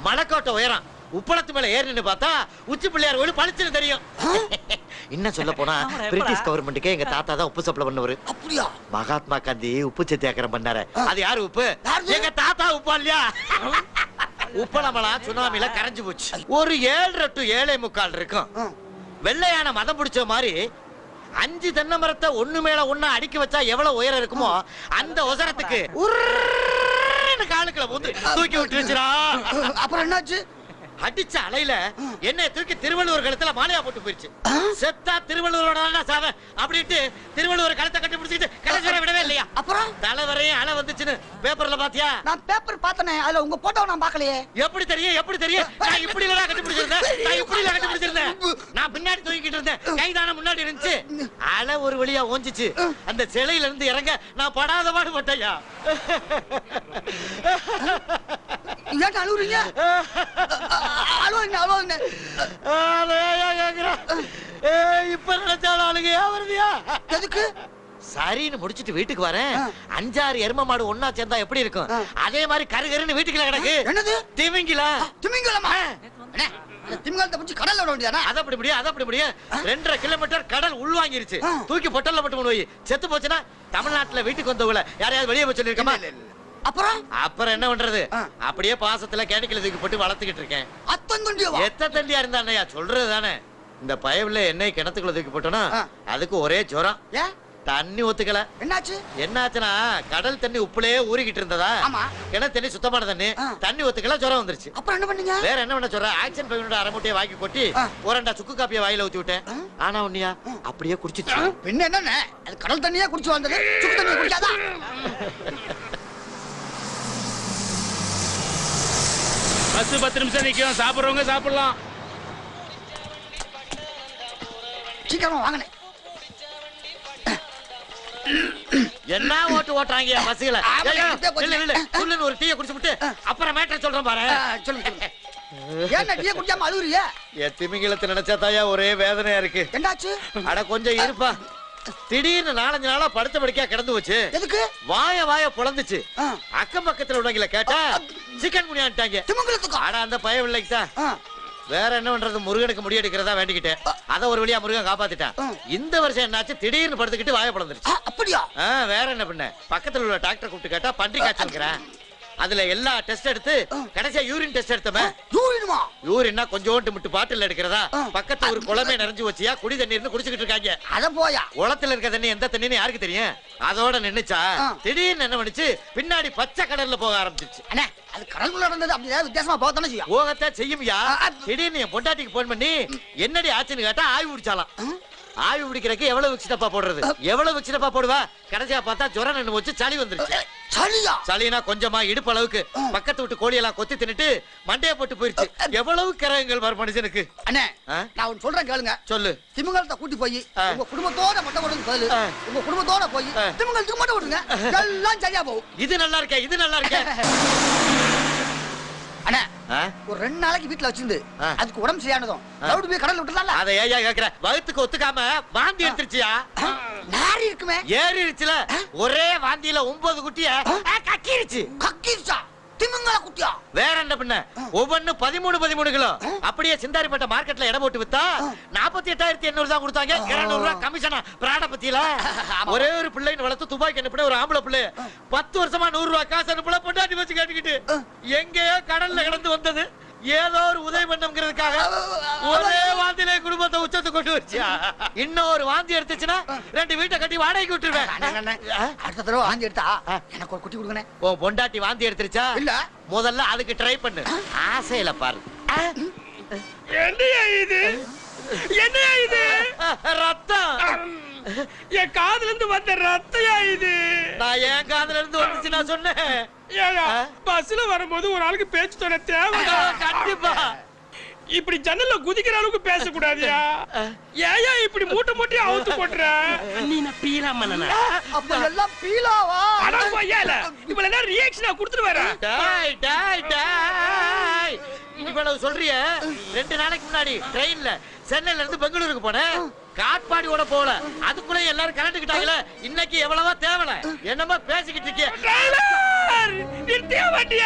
மலைக்கோட்டை உயரம். உப்பளத்து மேல ஏறி நின்னு பார்த்தா உச்சி பிள்ளையார் கோயில் பளிச்சுன்னு தெரியும். இன்னும் சொல்ல போனா பிரிட்டிஷ் கவர்மெண்ட்டுக்கே எங்க தாத்தா தான் உப்பு சப்ளை பண்ணவரு. அப்படியா? மகாத்மா காந்தி உப்பு சத்தியாகிரகம் பண்ணாரு. அது யாரு உப்பு? எங்க தாத்தா உப்பா இல்லையா? உப்பளமலாம் சுனாமில கரைஞ்சு போச்சு. ஒரு 7:30 to 7:45 இருக்கும். வெள்ளையான மதம் பிடிச்ச மாதிரி 5 தென்னை மரத்தை ஒண்ணு மேல ஒண்ணா அடுக்கி வச்சா எவ்வளவு உயரம் இருக்குமோ அந்த உசரத்துக்கு காலுக்குள்ள போந்து தூக்கி விட்டுருச்சுடா. அப்புறம் என்னாச்சு? அடிச்ச அலையில என்ன தூக்கி திருவள்ளுவர் கழுத்துல மாலையா போட்டு போயிருச்சு. செத்தா திருவள்ளுவரோட சாவ அப்படின்ட்டு திருவள்ளுவர் கழுத்தை கட்டி பிடிச்சிட்டு கடைசி விடவே இல்லையா? அப்புறம் தலைவரையும் அலை வந்துச்சுன்னு பேப்பர்ல பாத்தியா? நான் பேப்பர் பார்த்தனே, அதுல உங்க போட்டோ நான் பார்க்கலையே. எப்படி தெரியும்? எப்படி தெரியும்? நான் இப்படி இல்ல கட்டி பிடிச்சிருந்தேன். நான் இப்படி இல்ல கட்டி பிடிச்சிருந்தேன். நான் பின்னாடி தூக்கிட்டு இருந்தேன். கைதான முன்னாடி இருந்துச்சு. அலை ஒரு வழியா ஓஞ்சிச்சு. அந்த சிலையில இருந்து இறங்க நான் படாத பாடுபட்டையா. ஏன் அழுவுறீங்க? இப்ப நினைச்சாலும் அழுகையா வருதியா? எதுக்கு? சரின்னு முடிச்சிட்டு வீட்டுக்கு வரேன். 5-6 எரும மாடு ஒன்னா சேர்ந்தா எப்படி இருக்கும்? அதே மாதிரி கருகருன்னு வீட்டுக்குள்ள கிடக்கு. என்னது? திமிங்கிலா? திமிங்கலமா? திமிங்கலத்தை பிடிச்சி கடல்ல விட வேண்டியதானே? அத அப்படி முடியும், அத அப்படி முடியும். 2.5 கிலோமீட்டர் கடல் உள்வாங்கிருச்சு. தூக்கி பொட்டல்ல போட்டு போய் செத்து போச்சுன்னா தமிழ்நாட்டுல வீட்டுக்கு வந்தவங்கள யாரையாவது வெளியே போய் சொல்லிருக்கமா? அப்புறம் என்ன பண்றது? அப்படியே பாசத்துல கேணிக்கல தூக்கி போட்டு வளர்த்துக்கிட்டு இருக்கேன். எத்த தண்டியா இருந்தா என்னையா சொல்றது தானே. இந்த பயவுல என்னை கிணத்துக்குள்ள தூக்கி போட்டோம்னா அதுக்கு ஒரே ஜுரம். தண்ணி ஒத்துக்கல. என்னாச்சு? என்னாச்சுன்னா கடல் தண்ணி உப்புலயே ஊறிக்கிட்டு இருந்ததா, கிணத்து தண்ணி சுத்தமான தண்ணி ஒத்துக்கல, ஜுரம் வந்துருச்சு. அப்புறம் என்ன பண்ணீங்க? வேற என்ன பண்ண சொல்ற? ஆக்சன் பையனோட அரைமுட்டையை வாங்கி கொட்டி ஒரு சுக்கு காப்பியை வாயில ஊத்தி விட்டேன். ஆனா உன்னியா அப்படியே குடிச்சிச்சு. பின்ன என்ன? அது கடல் தண்ணியே குடிச்சு வந்தது, சுக்கு தண்ணியை குடிக்காதா? பஸ் 10 நிமிஷம் நிக்கும். சாப்பிடுறவங்க சாப்பிடலாம். சீக்கிரமா வாங்கனே. என்ன ஓட்டு ஓட்டுறாங்க பஸ்ல? இல்ல ஒரு டீயை குடிச்சு விட்டு அப்புறம் மேட்டர் சொல்றேன் பாரு. சொல்லுங்க. ஏன்னா டீ குடிக்காம அழுவுறியே? திமிங்கலத்தை நினைச்சா தாயா ஒரே வேதனையா இருக்கு. என்னாச்சு? அட கொஞ்சம் இருப்பா. திடீர்னு 4-5 நாளா படுத்த படுக்கையா கிடந்து வச்சு. எதுக்கு? வாய புலந்துச்சு. அக்கம் பக்கத்துல உள்ளவங்கள கேட்டா சிக்கன் குனியான்ட்டாங்க. ஆனா அந்த பய வில்லைக்குதான். வேற என்ன பண்றது? முருகனுக்கு முடி எடுக்கிறதா வேண்டிக்கிட்டேன். அத ஒரு வழியா முருகன் காப்பாத்திட்டான். இந்த வருஷம் என்னாச்சு? திடீர்னு படுத்துக்கிட்டு வாய புலந்துருச்சு. அப்படியா? வேற என்ன பண்ண? பக்கத்துல உள்ள டாக்டர் கூப்பிட்டு கேட்டா பன்றி காய்ச்சல்ங்கிறேன். அதுல எல்லா டெஸ்ட் எடுத்து கடைசியா யூரின் டெஸ்ட் எடுத்தமே. யூரின்மா? யூரின்னா கொஞ்சோண்டு முட்டு பாட்டில் எடுக்கிறதா. பக்கத்துல ஒரு குளமே நிறைஞ்சு வச்சியா குடி தண்ணி இருந்து குடிச்சிட்டு இருக்காங்க. அத போயா? குளத்துல இருக்க தண்ணி எந்த தண்ணின்னு யாருக்கு தெரியும்? அதோட நின்னுச்சா திடீர்னு என்ன பண்ணுச்சு? பின்னாடி பச்சை கடல்ல போக ஆரம்பிச்சிருச்சு. அண்ணே அது கடலுக்குள்ள நடந்தது. அப்படி ஏதாவது வித்தியாசமா போகத்தானே செய்யும். போகத்தான் செய்யும்யா. திடீர்னு என் பொண்டாட்டிக்கு போன் பண்ணி என்னடி ஆச்சுன்னு கேட்டா ஆய்வு பிடிச்சாலாம். ஆய்வு பிடிக்கிறதுக்கு எவ்வளவு விக்ஸிடப்பா போடுறது? எவ்வளவு விக்ஸிடப்பா போடுவா? கடைசியா பார்த்தா ஜுரம் நின்னு வச்சு சளி வந்துருச்சு. சளியா? சளினா கொஞ்சமா இடுப்பு அளவுக்கு. பக்கத்து விட்டு கோழியெல்லாம் கொத்தி தின்னுட்டு மண்டைய போட்டு போயிருச்சு. எவ்வளவு கிரகங்கள் வர மனுஷனுக்கு. அண்ணே நான் ஒன்னு சொல்றேன் கேளுங்க. சொல்லு. திமிங்கலத்தை கூட்டி போய் உங்க குடும்பத்தோட மொட்டை போடுங்க பதில். உங்க குடும்பத்தோட போய் திமிங்கலத்துக்கு மொட்டை போடுங்க. எல்லாம் சரியா போகும். இது நல்லா இருக்கே, இது நல்லா இருக்கே. அண்ணே ஒரு 2 நாளைக்கு வீட்டுல வச்சிருந்து அதுக்கு உடம்பு சரியானதும் ரவுடி போய் கடல்ல விட்டுறலாம். அதை ஏயா கேக்குற? வயித்துக்கு ஒத்துக்காம வாந்தி எடுத்துருச்சியா? நாரி இருக்குமே. ஏறிடுச்சுல. ஒரே வாந்தியில 9 குட்டிய கக்கிருச்சு. கக்கிருச்சா? திமிங்கல குட்டியா? வேற என்ன பண்ண? ஒவ்வொன்னு 13 கிலோ. அப்படியே சிந்தாரிப்பட்ட மார்க்கெட்ல இடம் போட்டு வித்தா 48,800 தான் கொடுத்தாங்க. 200 ரூபாய் கமிஷனா? பிராட பத்தியில ஒரே ஒரு பிள்ளைன்னு வளர்த்து துபாய்க்கு அனுப்பின ஒரு ஆம்பளை பிள்ளை 10 வருஷமா 100 ரூபாய் காசு அனுப்பல. பொண்டாட்டி வச்சு கேட்டுக்கிட்டு எங்கேயோ கடல்ல கிடந்து வந்தது. ஏதோ ஒரு உதவி பண்ணம்ங்கிறதுக்காக ஒரே வாந்தியில குடும்பத்தை உச்சத்தை கொண்டு வச்சியா? இன்னொரு வாந்தி எடுத்துச்சுன்னா 2 வீட்டை கட்டி வாடகைக்கு விட்டுருவேன். அடுத்த தடவை வாந்தி எடுத்தா எனக்கு ஒரு குட்டி கொடுங்கண்ணே. ஓ பொண்டாட்டி வாந்தி எடுத்துருச்சா? இல்ல முதல்ல அதுக்கு ட்ரை பண்ணு. ஆசையில பாரு. என்னையா இது? என்னையா இது? ரத்தம். என் காதுல இருந்து வந்த ரத்தையா இது? நான் என் காதுல இருந்து வந்துச்சு நான் சொன்னேன். ஏயா பஸ்ல வரும்போது ஒரு ஆளுக்கு பேச்சு தொட தேவை. கண்டிப்பா. இப்படி ஜன்னல்ல குதிக்கிற அளவுக்கு பேசக்கூடாதியா? ஏயா இப்படி மூட்டை மூட்டையா அவுத்து போட்டுற? நீ நான் பீலா மன்னனா? அப்ப எல்லாம் பீலாவா? அட போயல. இவள என்ன ரியாக்ஷனா கொடுத்துட்டு வர? டாய் டாய் டாய். இவ்வளவு சொல்றிய? 2 நாளைக்கு முன்னாடி ட்ரெயின்ல சென்னையில இருந்து பெங்களூருக்கு போனேன். காட்பாடியோட போல. அதுக்குள்ள எல்லாரும் கலந்துக்கிட்டாங்களே. இன்னைக்கு எவ்வளவா தேவல? என்னமா பேசிக்கிட்டு இருக்கீங்க? நிறுத்தியா வண்டிய?